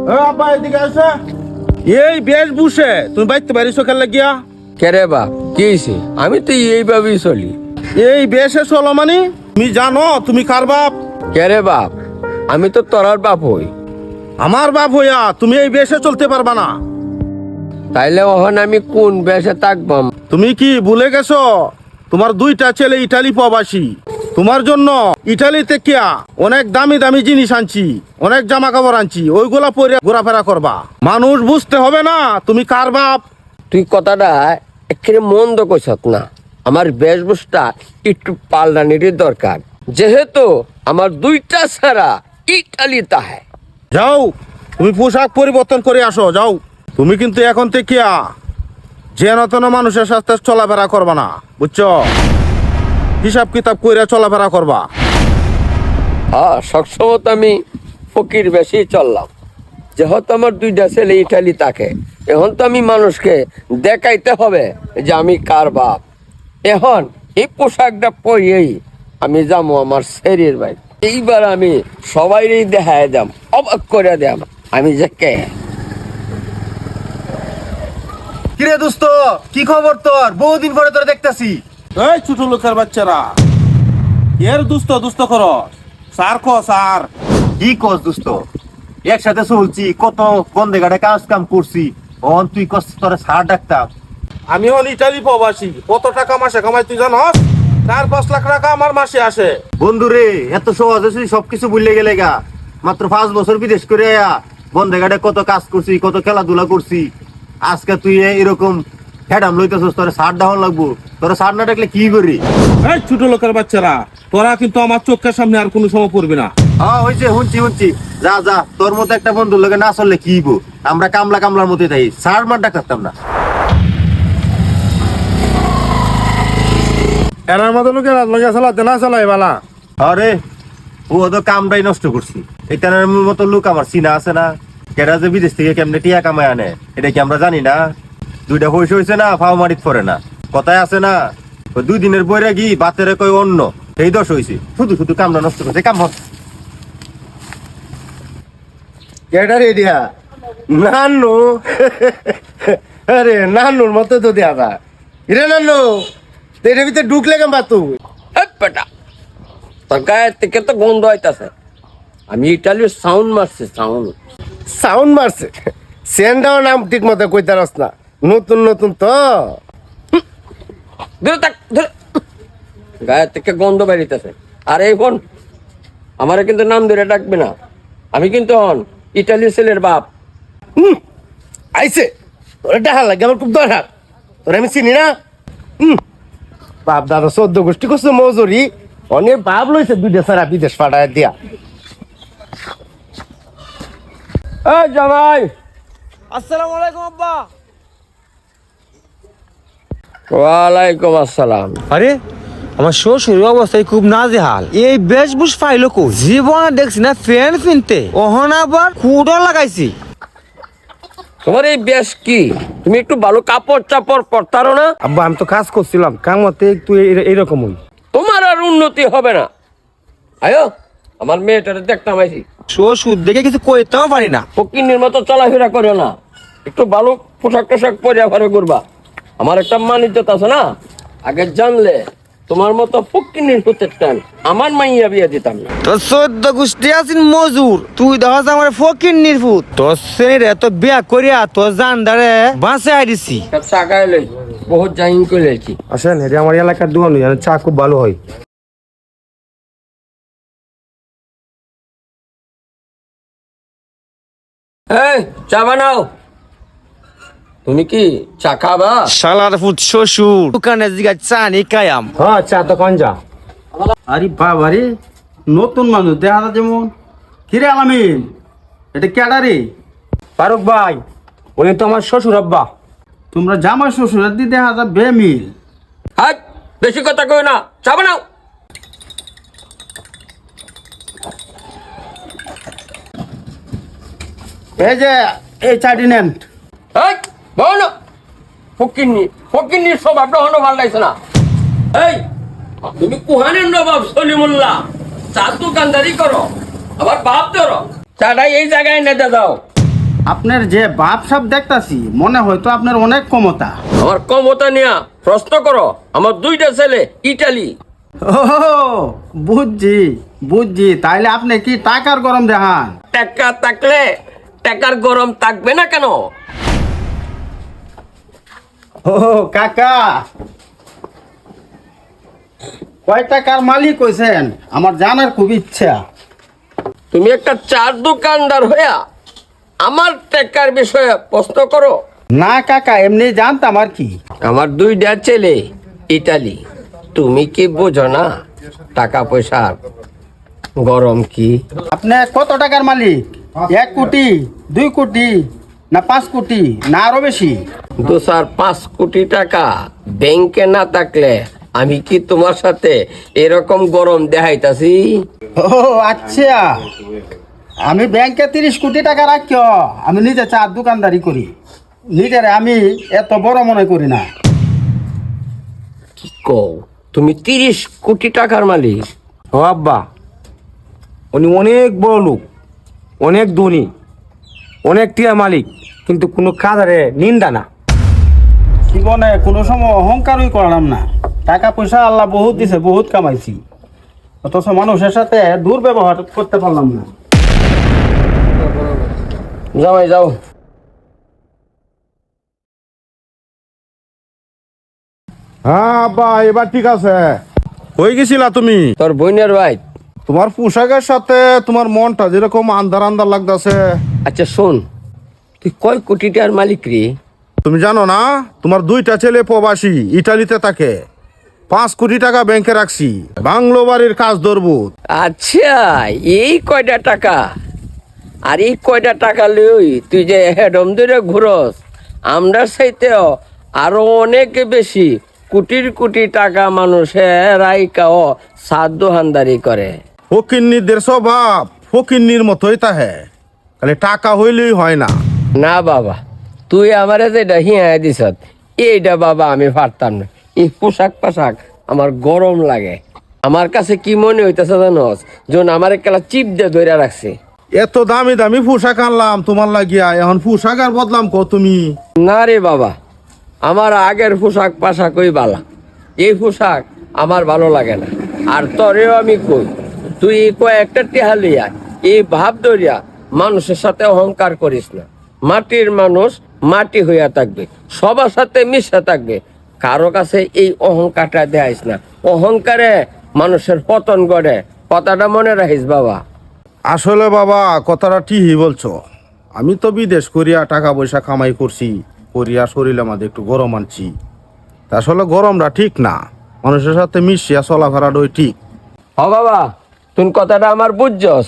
আব্বা এদিকে আসে। এই বেশ বুঝে তুমি বাইতে পারিস খেলা গিয়া। কেরে বাপ কি হয়েছে? আমি তো এইভাবেই চলি। এই বেশে চলো মানে তুমি জানো তুমি কার বাপ? কেরে বাপ, আমি তো তোরার বাপ হই। আমার বাপ হইয়া তুমি এই বেশে চলতে পারবা না। তাইলে ওখান আমি কোন বেশে থাকবাম? তুমি কি ভুলে গেছো তোমার দুইটা ছেলে ইটালি প্রবাসী? তোমার জন্য ইটালিতে কিয়া অনেক দামি দামি জিনিস আনছি, অনেক জামা কাপড় আনছি, ওইগুলা পরে ঘোরাফেরা করবা। মানুষ বুঝতে হবে না তুমি কার বাপ। তুই কথাটা একেবারে মন্দ কইছত না। আমার বেশভূষা একটু পাল্টানির দরকার, যেহেতু আমার দুইটা ছাড়া ইটালি তাহে। যাও তুমি পোশাক পরিবর্তন করে আসো যাও। তুমি কিন্তু এখন থেকে যেন তেন মানুষের সাথে চলাফেরা করবা না, বুঝছো? হিসাব কিতাব কইরা চলাফেরা করবা। হ্যাঁ, সবসময় তো আমি ফকির বেশি চললাম, যেহেতু আমার দুইটা ছেলে ইটালি থাকে। এখন তো আমি মানুষকে দেখাইতে হবে যে আমি কার বাপ। এখন এই পোশাকটা পরিয়েই আমি যাবো আমার শরীর ভাই। এইবার আমি সবাইরই দেখায় দাম, অবাক করে দাম আমি যে কে। কিরে দোস্ত, কি খবর তোর? বহুদিন পরে তোর দেখতাছি। এই ছোট লোকের বাচ্চারা এর দুস্থ দুস্থ কর। স্যার ক স্যার। কি কস দোস্ত? একসাথে চলছি, কত বন্ধে ঘাটে কাজ কাম করছি, অন তুই কস তোরে সার ডাকতাম। আমি হল ইটালি প্রবাসী, কত টাকা মাসে কামাই তুই জানস? 4-5 লাখ টাকা আমার মাসে আসে। বন্ধু রে, এত সহজে তুই সবকিছু ভুলে গেলে গা। মাত্র 5 বছর বিদেশ করে আয়া বন্ধে ঘাটে কত কাজ করছি, কত খেলাধুলা করছি। আজকে তুই এরকম হেডাম লইতেছস, তোরে সার ডাহন লাগবো। তোরে সার না ডাকলে কি করি? এই ছোট লোকের বাচ্চারা তোরা কিন্তু আমার চোখের সামনে আর কোনো সময় পড়বি না। হ্যাঁ হয়েছে, শুনছি। যা যা, তোর মতো একটা বন্ধুর লগে না চললে কি হইবো? আমরা কামলার মতো তাই সার মার ডাকতাম না। এনার মতো লোকের লগে চালাতে না চালাই বালা। আরে ও তো কামটাই নষ্ট করছি। এটার মতো লোক আমার চিনা আছে না? কেডা যে বিদেশ থেকে কেমনে টিয়া কামায় আনে এটা কি আমরা জানি না? দুইটা পয়সা হয়েছে না, ফাও মারিত পড়ে না, কথায় আছে না? 2 দিনের বইরা গি বাতেরে কই অন্য, সেই দোষ হয়েছে। শুধু কামটা নষ্ট করছে। কাম হচ্ছে কেডা রে দিয়া? নানু। আরে নানুর মতো তো দেয়া যা। ইরে নানু, এর ভিতরে ঢুকলে কেন বা তুই? এই বেটা, তোর গায়ের থেকে তো গন্ধ হইতাছে। আমি ইটালির সাউন্ড মারছি, সাউন্ড মারছে? সেন্ডাও নাম ঠিক মতো কইতে পারস না, নতুন তো। গায়ের থেকে গন্ধ বেরিতেছে। আর এই ফোন আমারে কিন্তু নাম ধরে ডাকবে না। আমি কিন্তু হন ইটালির ছেলের বাপ। আইছে তোরে ডাহা লাগে আমার খুব দরকার। তোরে আমি চিনি না। বাপ দাদা 14 গোষ্ঠী করছে মজুরি, অনেক বাপ লইছে দুইটা সারা বিদেশ পাঠায় দিয়া। এই জামাই। আসসালামু আলাইকুম আব্বা। ওয়ালাইকুম আসসালাম। আরে আমার শ্বশুরের অবস্থায় খুব নাজেহাল। এই বেশভূষ পাইলো কই? জীবনে দেখছি না ফ্যান কিনতে, ওহন আবার কুড়ো লাগাইছি। তোমার এই বেশ কি? তুমি একটু ভালো কাপড় চাপড় পরতারো না? আব্বা আমি তো কাজ করছিলাম, কামতে একটু এইরকমই। তোমার আর উন্নতি হবে না। আয়ো, আমার মেয়েটারে দেখতাম আইছি। শ্বশুর দেখে কিছু কইতেও পারি না। ফকিনের মতো চলাফেরা করো না, একটু ভালো পোশাক টোশাক পরে ঘরে করবা। আমার একটা মান ইজ্জত আছে না? আগে জানলে তোমার মতো ফকিনের পুতের টান আমার মাইয়া বিয়ে দিতাম না। তোর 14 গোষ্ঠী আছেন মজুর, তুই দেখাস আমার ফকির নির্ফুত। তোর শ্রেণীর এত বিয়া করিয়া তোর জানদারে বাঁচে আইছি। চা খাইলে বহুত জাহিন করে লেছি। আসেন, এটা আমার এলাকার দোকান, চা খুব ভালো হয়। এই চা বানাও। তুমি কি চা খাবা? শালার ফুট শ্বশুর দোকানে জিগা চা নি কায়াম। হ্যাঁ, চা তো কন যা। আরে বাবা রে, নতুন মানুষ দেখা যায় যেমন। কিরে আলামিন, এটা কেডা রে? ফারুক ভাই, উনি তো আমার শ্বশুর আব্বা। তোমরা জামাই শ্বশুরের দিয়ে দেখা যায় বেমিল। হাট, বেশি কথা কই না, চা বানাও। এই যে এই চাটি নেন। এই বল, ফকিন্নি স্বভাবটা হনো ভালো লাগছে না। এই তুমি কুহানের নবাব সলিমুল্লাহ, চা দোকানদারি করো, আবার বাপ ধরো। চাটাই এই জায়গায় নেতে দাও। আপনার যে বাপ সাপ দেখতাছি মনে হয়তো আপনার অনেক ক্ষমতা। আমার ক্ষমতা নিয়ে প্রশ্ন করো। আমার দুইটা ছেলে ইটালি। ও বুঝছি বুঝছি, তাইলে আপনি কি টাকার গরম দেখান? টাকা থাকলে টাকার গরম থাকবে না কেন? ও কাকা, কয় টাকার মালিক হইছেন আমার জানার খুব ইচ্ছা। তুমি একটা চার দোকানদার হইয়া আমার টাকার বিষয়ে প্রশ্ন করো। না কাকা, এমনি জানতাম আর কি। আমার দুইটা ছেলে ইটালি। তুমি কি বোঝো না টাকা পয়সার গরম কি? আপনি কত টাকার মালিক? 1 কোটি, 2 কোটি, না 5 কোটি, না আরো বেশি? 2-5 কোটি টাকা ব্যাংকে না থাকলে আমি কি তোমার সাথে এরকম গরম দেখাইতাছি? ও আচ্ছা, আমি ব্যাংকে 30 কোটি টাকা রাখিও আমি নিজে চার দোকানদারি করি। নিজের আমি এত বড় মনে করি না। কি কও, তুমি 30 কোটি টাকার মালিক? ও আব্বা, উনি অনেক বড় লোক, অনেক ধনী, অনেক টিয়া মালিক, কিন্তু কোনো কাজারে নিন্দা না। জীবনে কোনো সময় অহংকারই করলাম না। টাকা পয়সা আল্লাহ বহুত দিছে, বহুত কামাইছি, অথচ মানুষের সাথে দুর্ব্যবহার করতে পারলাম না। জামাই যাও। হ্যাঁ আব্বা, এবার ঠিক আছে। হয়ে গেছিলা তুমি? তোর বোনের ভাই। তোমার পোশাকের সাথে তোমার মনটা যেরকম আন্দার আন্দার লাগতেছে। আচ্ছা শোন, তুই কয় কোটি টাকার মালিক রে? তুমি জানো না তোমার 2টা ছেলে প্রবাসী ইটালিতে থাকে। 5 কোটি টাকা ব্যাংকে রাখছি, বাংলো বাড়ির কাজ ধরবো। আচ্ছা, এই কয়টা টাকা? আর এই কয়টা টাকা লই তুই যে হেডম ধরে ঘুরস, আমরা চাইতেও আরো অনেক বেশি কোটির কোটি টাকা মানুষের রাইকাও সাধ্য হান্দারি করে। ফকিন্নিদের স্বভাব ফকিন্নির মতোই তাহে, খালি টাকা হইলেই হয় না। না বাবা, তুই আমারে যেটা হিয়া দিস এইটা বাবা আমি পারতাম না। এই পোশাক পাশাক আমার গরম লাগে। আমার কাছে কি মনে হইতেছে জানোস, যখন আমার একলা চিপ দিয়ে ধরে রাখছে। এত দামি দামি পোশাক আনলাম তোমার লাগিয়া, এখন পোশাক আর বদলাম কো তুমি? না রে বাবা, আমার আগের পোশাক পাশাকই বালা। এই পোশাক আমার ভালো লাগে না। আর তরেও আমি কই, তুই কয়েকটা টেহা লইয়া এই ভাব ধরিয়া মানুষের সাথে অহংকার করিস না। মাটির মানুষ মাটি হইয়া থাকবে, সবার সাথে মিশে থাকবে। কারো কাছে এই অহংকারটা দেখাইস না। অহংকারে মানুষের পতন গড়ে, কথাটা মনে রাখিস বাবা। আসলে বাবা কথাটা ঠিকই বলছো। আমি তো বিদেশ করিয়া টাকা পয়সা কামাই করছি, করিয়া শরীর আমাদের একটু গরম আনছি। তা আসলে গরমটা ঠিক না, মানুষের সাথে মিশিয়া চলাফেরাটাই ঠিক। হ বাবা, তুই কথাটা আমার বুঝছস।